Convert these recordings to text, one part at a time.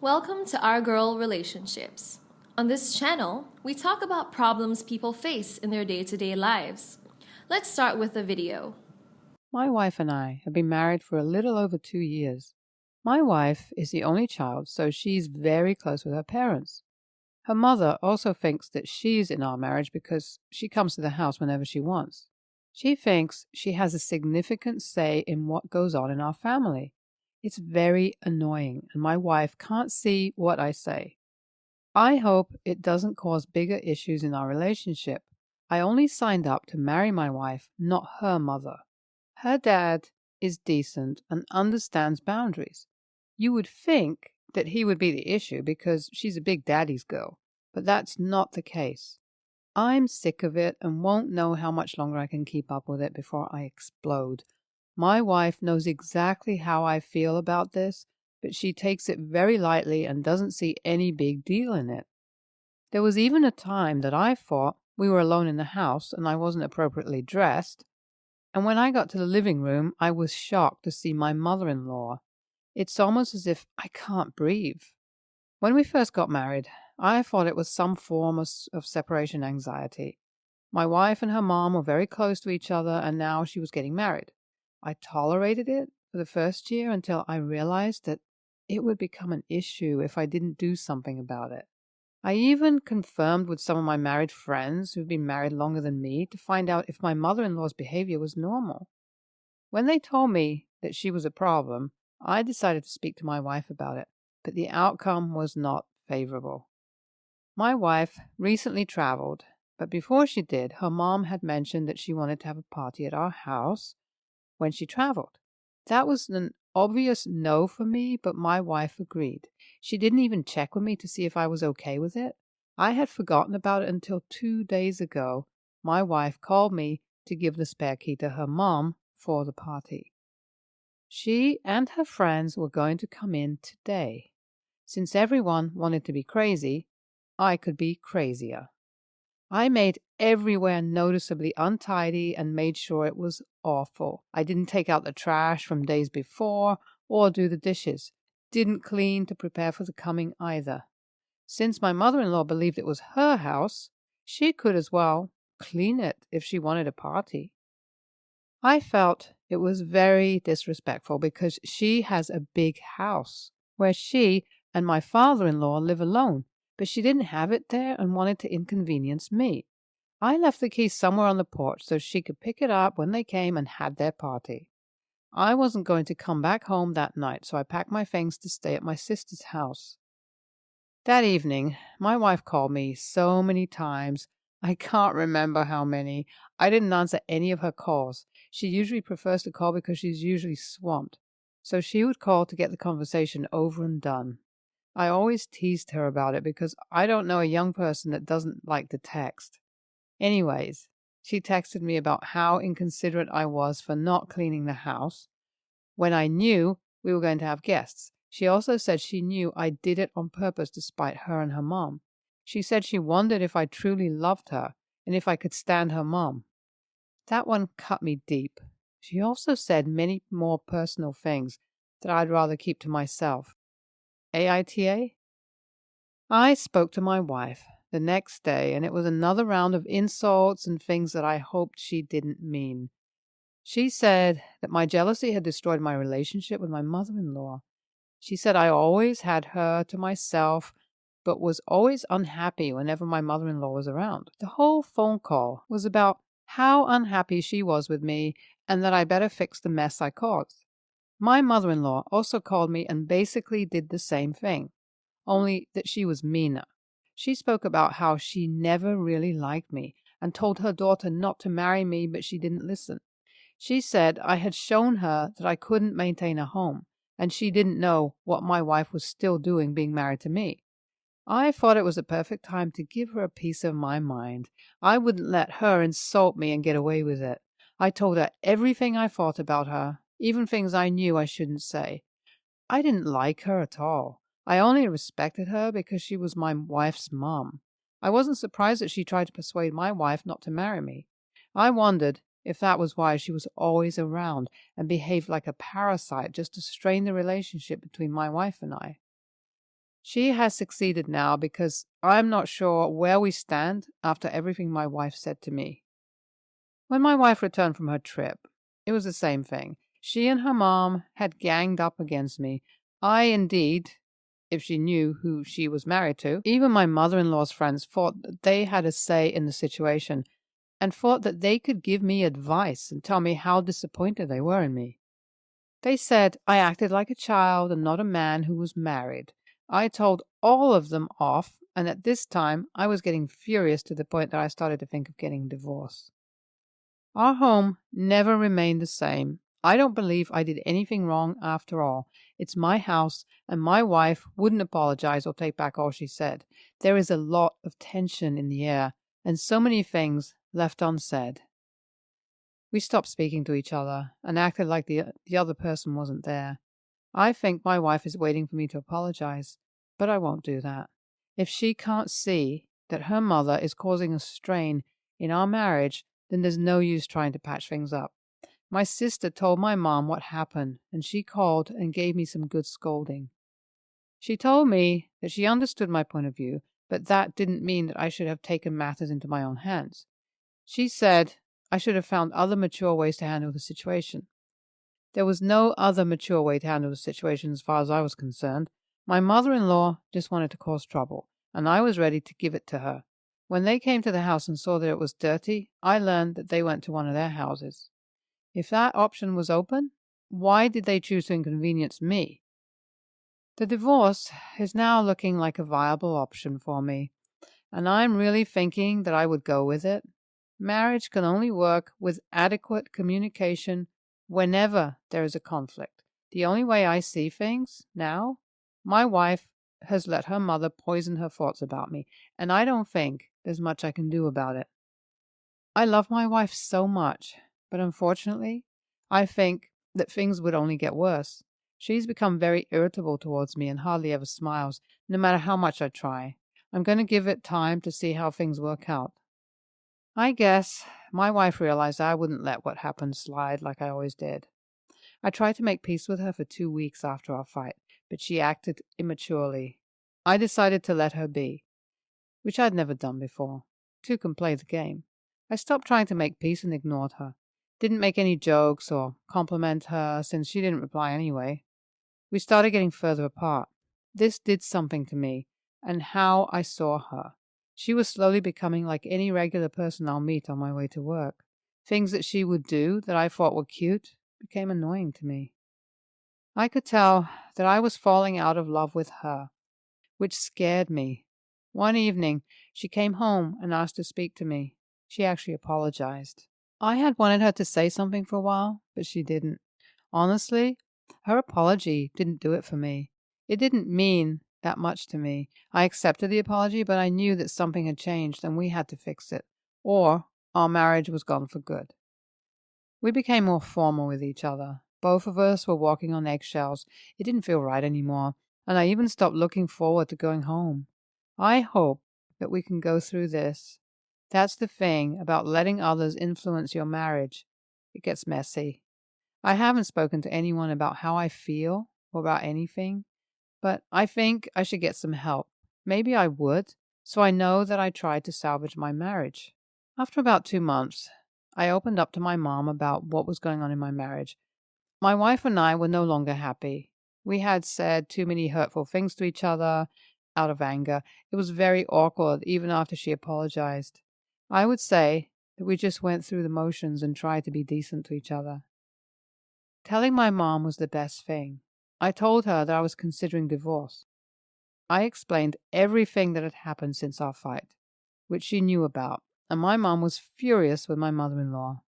Welcome to Our Girl Relationships. On this channel, we talk about problems people face in their day-to-day lives. Let's start with a video. My wife and I have been married for a little over 2 years. My wife is the only child, so she's very close with her parents. Her mother also thinks that she's in our marriage because she comes to the house whenever she wants. She thinks she has a significant say in what goes on in our family. It's very annoying, and my wife can't see what I say. I hope it doesn't cause bigger issues in our relationship. I only signed up to marry my wife, not her mother. Her dad is decent and understands boundaries. You would think that he would be the issue because she's a big daddy's girl, but that's not the case. I'm sick of it and won't know how much longer I can keep up with it before I explode. My wife knows exactly how I feel about this, but she takes it very lightly and doesn't see any big deal in it. There was even a time that I thought we were alone in the house and I wasn't appropriately dressed, and when I got to the living room, I was shocked to see my mother-in-law. It's almost as if I can't breathe. When we first got married, I thought it was some form of separation anxiety. My wife and her mom were very close to each other, and now she was getting married. I tolerated it for the first year until I realized that it would become an issue if I didn't do something about it. I even confirmed with some of my married friends who've been married longer than me to find out if my mother-in-law's behavior was normal. When they told me that she was a problem, I decided to speak to my wife about it, but the outcome was not favorable. My wife recently traveled, but before she did, her mom had mentioned that she wanted to have a party at our house when she traveled. That was an obvious no for me, but my wife agreed. She didn't even check with me to see if I was okay with it. I had forgotten about it until 2 days ago. My wife called me to give the spare key to her mom for the party. She and her friends were going to come in today. Since everyone wanted to be crazy, I could be crazier. I made everywhere noticeably untidy and made sure it was awful. I didn't take out the trash from days before or do the dishes. Didn't clean to prepare for the coming either. Since my mother-in-law believed it was her house, she could as well clean it if she wanted a party. I felt it was very disrespectful because she has a big house where she and my father-in-law live alone, but she didn't have it there and wanted to inconvenience me. I left the key somewhere on the porch so she could pick it up when they came and had their party. I wasn't going to come back home that night, so I packed my things to stay at my sister's house. That evening, my wife called me so many times. I can't remember how many. I didn't answer any of her calls. She usually prefers to call because she's usually swamped. So she would call to get the conversation over and done. I always teased her about it because I don't know a young person that doesn't like to text. Anyways, she texted me about how inconsiderate I was for not cleaning the house when I knew we were going to have guests. She also said she knew I did it on purpose to spite her and her mom. She said she wondered if I truly loved her and if I could stand her mom. That one cut me deep. She also said many more personal things that I'd rather keep to myself. AITA? I spoke to my wife the next day, and it was another round of insults and things that I hoped she didn't mean. She said that my jealousy had destroyed my relationship with my mother-in-law. She said I always had her to myself, but was always unhappy whenever my mother-in-law was around. The whole phone call was about how unhappy she was with me and that I better fix the mess I caused. My mother-in-law also called me and basically did the same thing, only that she was meaner. She spoke about how she never really liked me and told her daughter not to marry me, but she didn't listen. She said I had shown her that I couldn't maintain a home, and she didn't know what my wife was still doing being married to me. I thought it was a perfect time to give her a piece of my mind. I wouldn't let her insult me and get away with it. I told her everything I thought about her, even things I knew I shouldn't say. I didn't like her at all. I only respected her because she was my wife's mom. I wasn't surprised that she tried to persuade my wife not to marry me. I wondered if that was why she was always around and behaved like a parasite just to strain the relationship between my wife and I. She has succeeded now because I'm not sure where we stand after everything my wife said to me. When my wife returned from her trip, it was the same thing. She and her mom had ganged up against me. I indeed, if she knew who she was married to, even my mother-in-law's friends thought that they had a say in the situation and thought that they could give me advice and tell me how disappointed they were in me. They said I acted like a child and not a man who was married. I told all of them off, and at this time I was getting furious to the point that I started to think of getting a divorce. Our home never remained the same. I don't believe I did anything wrong after all. It's my house, and my wife wouldn't apologize or take back all she said. There is a lot of tension in the air, and so many things left unsaid. We stopped speaking to each other and acted like the other person wasn't there. I think my wife is waiting for me to apologize, but I won't do that. If she can't see that her mother is causing a strain in our marriage, then there's no use trying to patch things up. My sister told my mom what happened, and she called and gave me some good scolding. She told me that she understood my point of view, but that didn't mean that I should have taken matters into my own hands. She said I should have found other mature ways to handle the situation. There was no other mature way to handle the situation as far as I was concerned. My mother-in-law just wanted to cause trouble, and I was ready to give it to her. When they came to the house and saw that it was dirty, I learned that they went to one of their houses. If that option was open, why did they choose to inconvenience me? The divorce is now looking like a viable option for me, and I'm really thinking that I would go with it. Marriage can only work with adequate communication whenever there is a conflict. The only way I see things now, my wife has let her mother poison her thoughts about me, and I don't think there's much I can do about it. I love my wife so much, but unfortunately, I think that things would only get worse. She's become very irritable towards me and hardly ever smiles, no matter how much I try. I'm going to give it time to see how things work out. I guess my wife realized I wouldn't let what happened slide like I always did. I tried to make peace with her for 2 weeks after our fight, but she acted immaturely. I decided to let her be, which I'd never done before. Two can play the game. I stopped trying to make peace and ignored her. Didn't make any jokes or compliment her since she didn't reply anyway. We started getting further apart. This did something to me and how I saw her. She was slowly becoming like any regular person I'll meet on my way to work. Things that she would do that I thought were cute became annoying to me. I could tell that I was falling out of love with her, which scared me. One evening, she came home and asked to speak to me. She actually apologized. I had wanted her to say something for a while, but she didn't. Honestly, her apology didn't do it for me. It didn't mean that much to me. I accepted the apology, but I knew that something had changed and we had to fix it, or our marriage was gone for good. We became more formal with each other. Both of us were walking on eggshells. It didn't feel right anymore, and I even stopped looking forward to going home. I hope that we can go through this. That's the thing about letting others influence your marriage. It gets messy. I haven't spoken to anyone about how I feel or about anything, but I think I should get some help. Maybe I would, so I know that I tried to salvage my marriage. After about 2 months, I opened up to my mom about what was going on in my marriage. My wife and I were no longer happy. We had said too many hurtful things to each other out of anger. It was very awkward, even after she apologized. I would say that we just went through the motions and tried to be decent to each other. Telling my mom was the best thing. I told her that I was considering divorce. I explained everything that had happened since our fight, which she knew about, and my mom was furious with my mother-in-law.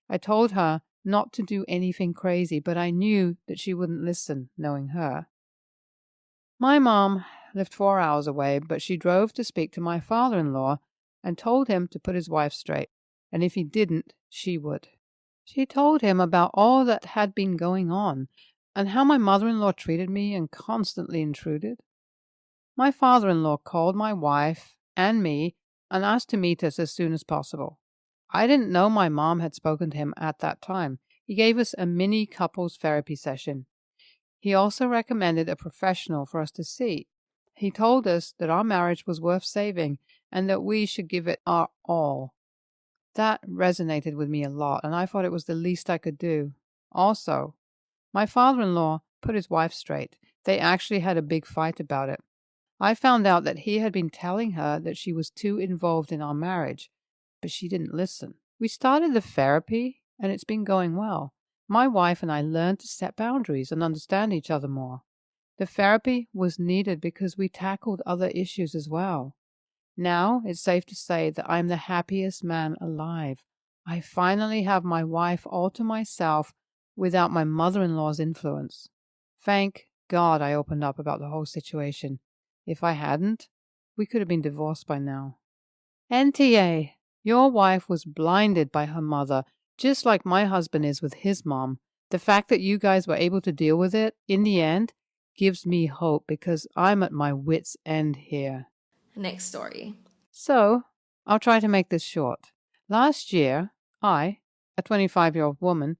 I told her not to do anything crazy, but I knew that she wouldn't listen, knowing her. My mom lived 4 hours away, but she drove to speak to my father-in-law and told him to put his wife straight, and if he didn't, she would. She told him about all that had been going on and how my mother-in-law treated me and constantly intruded. My father-in-law called my wife and me and asked to meet us as soon as possible. I didn't know my mom had spoken to him at that time. He gave us a mini couples therapy session. He also recommended a professional for us to see. He told us that our marriage was worth saving and that we should give it our all. That resonated with me a lot, and I thought it was the least I could do. Also, my father-in-law put his wife straight. They actually had a big fight about it. I found out that he had been telling her that she was too involved in our marriage, but she didn't listen. We started the therapy, and it's been going well. My wife and I learned to set boundaries and understand each other more. The therapy was needed because we tackled other issues as well. Now it's safe to say that I'm the happiest man alive. I finally have my wife all to myself without my mother-in-law's influence. Thank God I opened up about the whole situation. If I hadn't, we could have been divorced by now. NTA, your wife was blinded by her mother, just like my husband is with his mom. The fact that you guys were able to deal with it, in the end, gives me hope because I'm at my wit's end here. Next story. So, I'll try to make this short. Last year, I, a 25-year-old woman,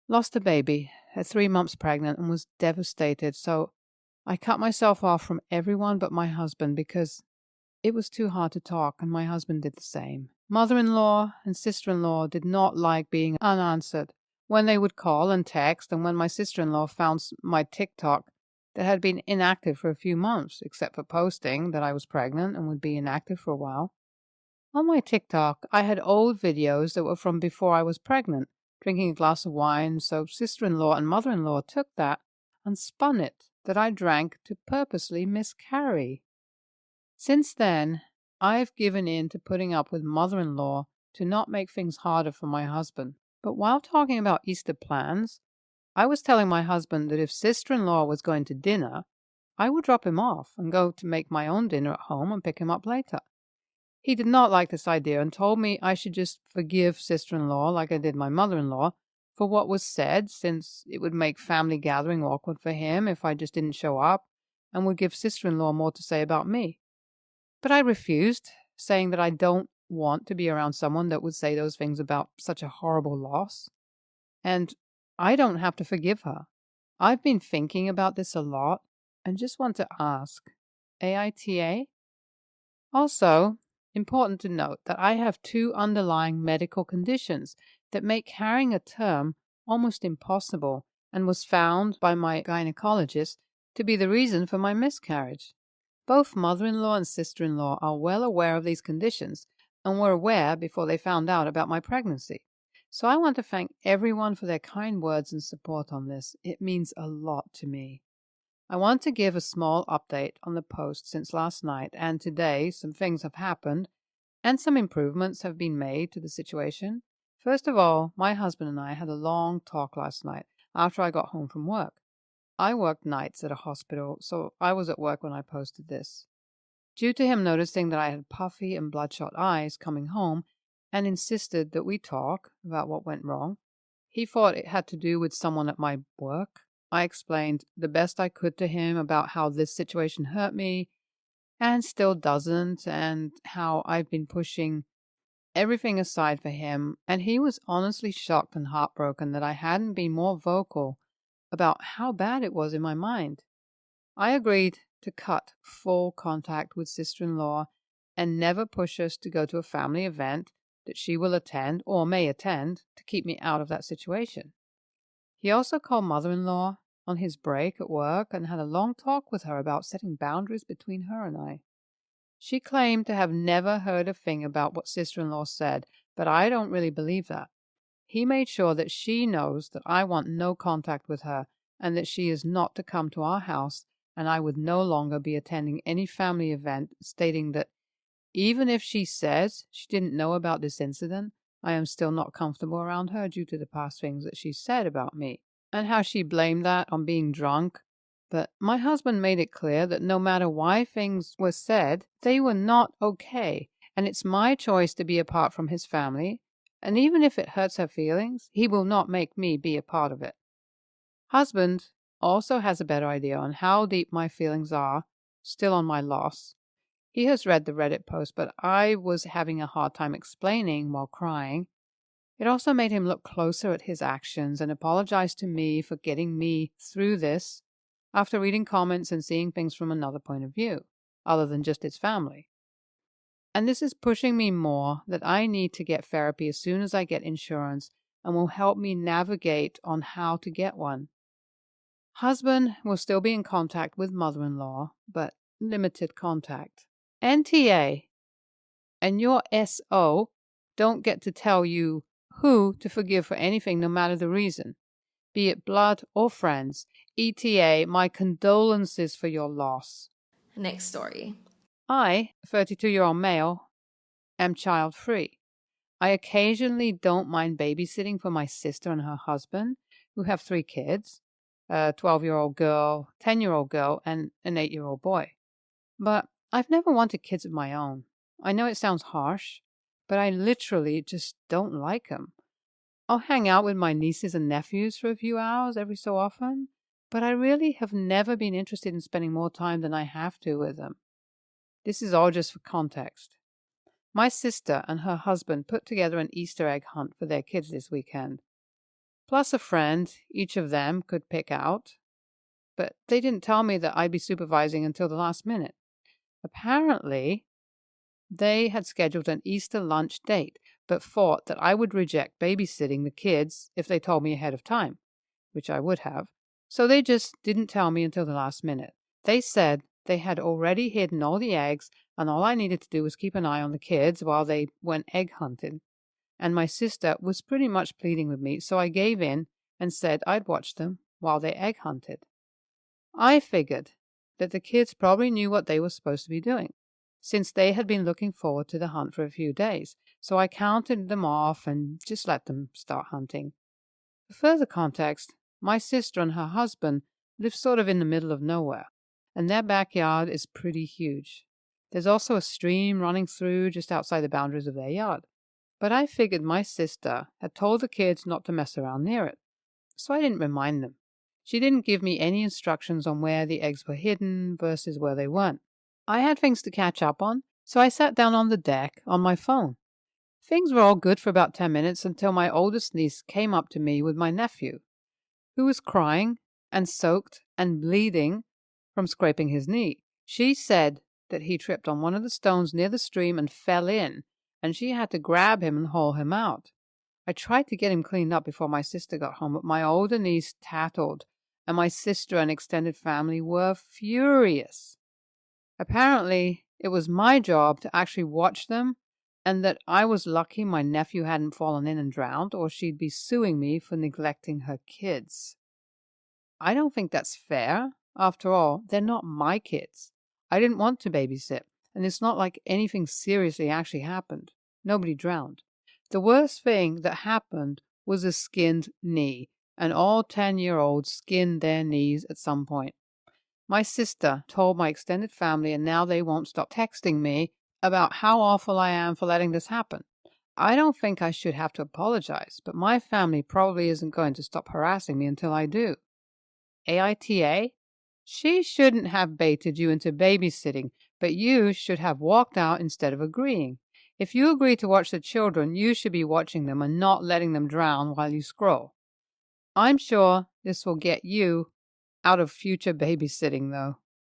lost a baby at 3 months pregnant and was devastated. So, I cut myself off from everyone but my husband because it was too hard to talk, and my husband did the same. Mother-in-law and sister-in-law did not like being unanswered when they would call and text, and when my sister-in-law found my TikTok that had been inactive for a few months, except for posting that I was pregnant and would be inactive for a while. On my TikTok, I had old videos that were from before I was pregnant, drinking a glass of wine, so sister-in-law and mother-in-law took that and spun it that I drank to purposely miscarry. Since then, I've given in to putting up with mother-in-law to not make things harder for my husband. But while talking about Easter plans, I was telling my husband that if sister-in-law was going to dinner, I would drop him off and go to make my own dinner at home and pick him up later. He did not like this idea and told me I should just forgive sister-in-law like I did my mother-in-law for what was said, since it would make family gathering awkward for him if I just didn't show up, and would give sister-in-law more to say about me. But I refused, saying that I don't want to be around someone that would say those things about such a horrible loss. And I don't have to forgive her. I've been thinking about this a lot and just want to ask, AITA? Also, important to note that I have 2 underlying medical conditions that make carrying a term almost impossible, and was found by my gynecologist to be the reason for my miscarriage. Both mother-in-law and sister-in-law are well aware of these conditions and were aware before they found out about my pregnancy. So I want to thank everyone for their kind words and support on this. It means a lot to me. I want to give a small update on the post since last night and today. Some things have happened and some improvements have been made to the situation. First of all, my husband and I had a long talk last night after I got home from work. I worked nights at a hospital, so I was at work when I posted this. Due to him noticing that I had puffy and bloodshot eyes coming home and insisted that we talk about what went wrong, he thought it had to do with someone at my work. I explained the best I could to him about how this situation hurt me and still doesn't, and how I've been pushing everything aside for him, and he was honestly shocked and heartbroken that I hadn't been more vocal about how bad it was in my mind. I agreed to cut full contact with sister-in-law and never push us to go to a family event that she will attend or may attend to keep me out of that situation. He also called mother-in-law on his break at work and had a long talk with her about setting boundaries between her and I. She claimed to have never heard a thing about what sister-in-law said, but I don't really believe that. He made sure that she knows that I want no contact with her and that she is not to come to our house, and I would no longer be attending any family event, stating that even if she says she didn't know about this incident, I am still not comfortable around her due to the past things that she said about me, and how she blamed that on being drunk. But my husband made it clear that no matter why things were said, they were not okay, and it's my choice to be apart from his family, and even if it hurts her feelings, he will not make me be a part of it. Husband also has a better idea on how deep my feelings are still on my loss. He has read the Reddit post, but I was having a hard time explaining while crying. It also made him look closer at his actions and apologize to me for getting me through this after reading comments and seeing things from another point of view, other than just his family. And this is pushing me more that I need to get therapy as soon as I get insurance and will help me navigate on how to get one. Husband will still be in contact with mother-in-law, but limited contact. NTA and your SO don't get to tell you who to forgive for anything, no matter the reason, be it blood or friends. ETA, my condolences for your loss. Next story. I, 32-year-old male, am child-free. I occasionally don't mind babysitting for my sister and her husband, who have 3 kids, a 12-year-old girl, 10-year-old girl, and an 8-year-old boy. But I've never wanted kids of my own. I know it sounds harsh, but I literally just don't like them. I'll hang out with my nieces and nephews for a few hours every so often, but I really have never been interested in spending more time than I have to with them. This is all just for context. My sister and her husband put together an Easter egg hunt for their kids this weekend, plus a friend each of them could pick out, but they didn't tell me that I'd be supervising until the last minute. Apparently, they had scheduled an Easter lunch date, but thought that I would reject babysitting the kids if they told me ahead of time, which I would have. So they just didn't tell me until the last minute. They said they had already hidden all the eggs, and all I needed to do was keep an eye on the kids while they went egg hunting. And my sister was pretty much pleading with me, so I gave in and said I'd watch them while they egg hunted. I figured that the kids probably knew what they were supposed to be doing, since they had been looking forward to the hunt for a few days, so I counted them off and just let them start hunting. For further context, my sister and her husband live sort of in the middle of nowhere, and their backyard is pretty huge. There's also a stream running through just outside the boundaries of their yard. But I figured my sister had told the kids not to mess around near it, so I didn't remind them. She didn't give me any instructions on where the eggs were hidden versus where they weren't. I had things to catch up on, so I sat down on the deck on my phone. Things were all good for about 10 minutes until my oldest niece came up to me with my nephew, who was crying and soaked and bleeding from scraping his knee. She said that he tripped on one of the stones near the stream and fell in, and she had to grab him and haul him out. I tried to get him cleaned up before my sister got home, but my older niece tattled, and my sister and extended family were furious. Apparently, it was my job to actually watch them, and that I was lucky my nephew hadn't fallen in and drowned, or she'd be suing me for neglecting her kids. I don't think that's fair. After all, they're not my kids. I didn't want to babysit, and it's not like anything seriously actually happened. Nobody drowned. The worst thing that happened was a skinned knee, and all 10-year-olds skinned their knees at some point. My sister told my extended family, and now they won't stop texting me about how awful I am for letting this happen. I don't think I should have to apologize, but my family probably isn't going to stop harassing me until I do. AITA? She shouldn't have baited you into babysitting, but you should have walked out instead of agreeing. If you agree to watch the children, you should be watching them and not letting them drown while you scroll. I'm sure this will get you out of future babysitting, though.